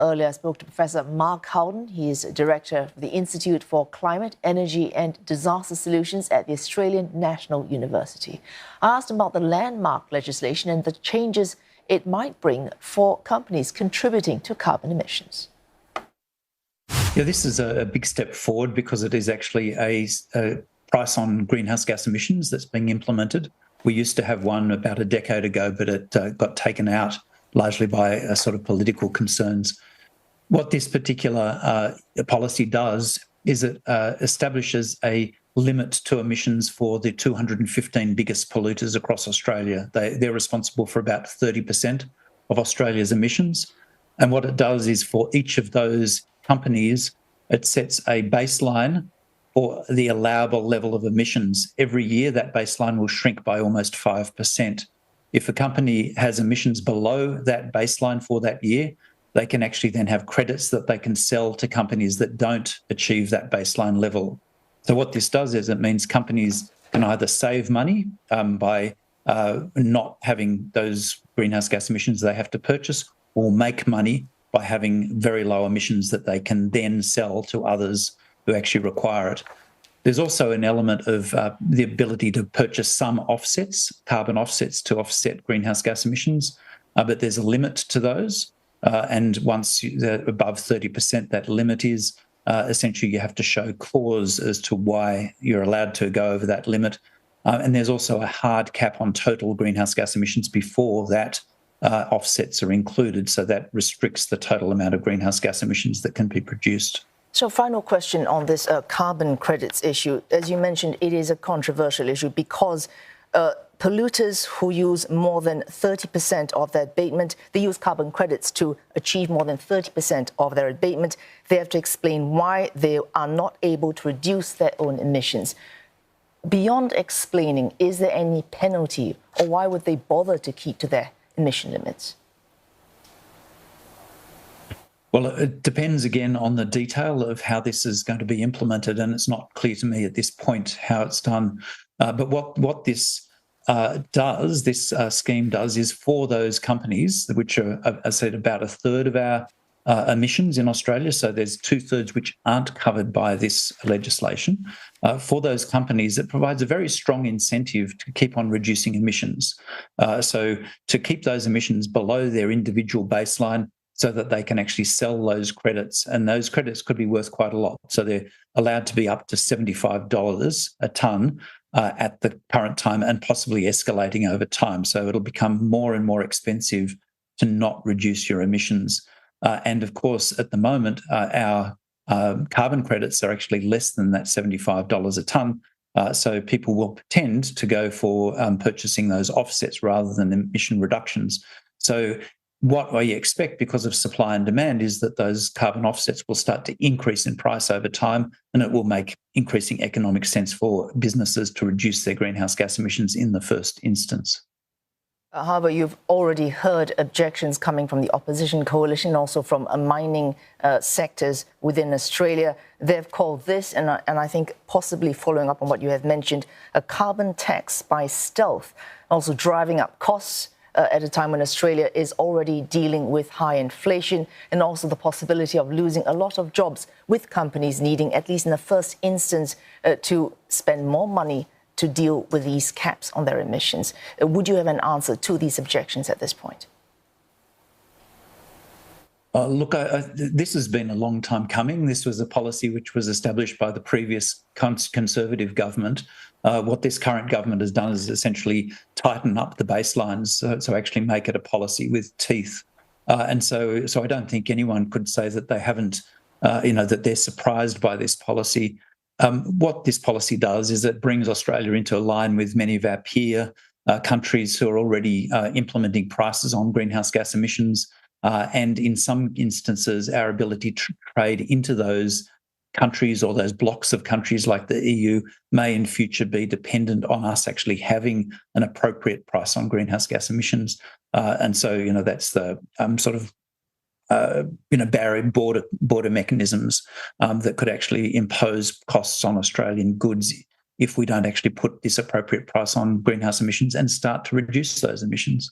Earlier, I spoke to Professor Mark Howden. He is Director of the Institute for Climate, Energy and Disaster Solutions at the Australian National University. I asked him about the landmark legislation and the changes it might bring for companies contributing to carbon emissions. Yeah, this is a big step forward because it is actually a price on greenhouse gas emissions that's being implemented. We used to have one about a decade ago, but it got taken out largely by sort of political concerns. What this particular policy does is it establishes a limit to emissions for the 215 biggest polluters across Australia. They're responsible for about 30% of Australia's emissions. And what it does is for each of those companies, it sets a baseline for the allowable level of emissions. Every year, that baseline will shrink by almost 5%. If a company has emissions below that baseline for that year, they can actually then have credits that they can sell to companies that don't achieve that baseline level. So what this does is it means companies can either save money by not having those greenhouse gas emissions they have to purchase, or make money by having very low emissions that they can then sell to others who actually require it. There's also an element of the ability to purchase some offsets, carbon offsets to offset greenhouse gas emissions, but there's a limit to those. And once they're above 30%, that limit is essentially you have to show cause as to why you're allowed to go over that limit. And there's also a hard cap on total greenhouse gas emissions before that offsets are included. So that restricts the total amount of greenhouse gas emissions that can be produced. So final question on this carbon credits issue. As you mentioned, it is a controversial issue because polluters who use more than 30% of their abatement, they use carbon credits to achieve more than 30% of their abatement. They have to explain why they are not able to reduce their own emissions. Beyond explaining, is there any penalty, or why would they bother to keep to their emission limits? Well, it depends again on the detail of how this is going to be implemented, and it's not clear to me at this point how it's done. But what this does, this scheme does, is for those companies, which are, as I said, about a third of our emissions in Australia. So there's 2/3 which aren't covered by this legislation. For those companies, it provides a very strong incentive to keep on reducing emissions. So to keep those emissions below their individual baseline, so that they can actually sell those credits, and those credits could be worth quite a lot. So they're allowed to be up to $75 a tonne at the current time, and possibly escalating over time. So it'll become more and more expensive to not reduce your emissions. And of course, at the moment, our carbon credits are actually less than that $75 a tonne. So people will tend to go for purchasing those offsets rather than emission reductions. So what we expect, because of supply and demand, is that those carbon offsets will start to increase in price over time, and it will make increasing economic sense for businesses to reduce their greenhouse gas emissions in the first instance. However, you've already heard objections coming from the opposition coalition, also from mining sectors within Australia. They've called this, and I think possibly following up on what you have mentioned, a carbon tax by stealth, also driving up costs at a time when Australia is already dealing with high inflation, and also the possibility of losing a lot of jobs, with companies needing, at least in the first instance, to spend more money to deal with these caps on their emissions. Would you have an answer to these objections at this point? Look, this has been a long time coming. This was a policy which was established by the previous Conservative government. What this current government has done is essentially tighten up the baselines, so actually make it a policy with teeth. And so I don't think anyone could say that they haven't, that they're surprised by this policy. What this policy does is it brings Australia into line with many of our peer countries who are already implementing prices on greenhouse gas emissions. And in some instances, our ability to trade into those countries or those blocks of countries like the EU may in future be dependent on us actually having an appropriate price on greenhouse gas emissions. And so, that's the sort of barrier border mechanisms that could actually impose costs on Australian goods if we don't actually put this appropriate price on greenhouse emissions and start to reduce those emissions.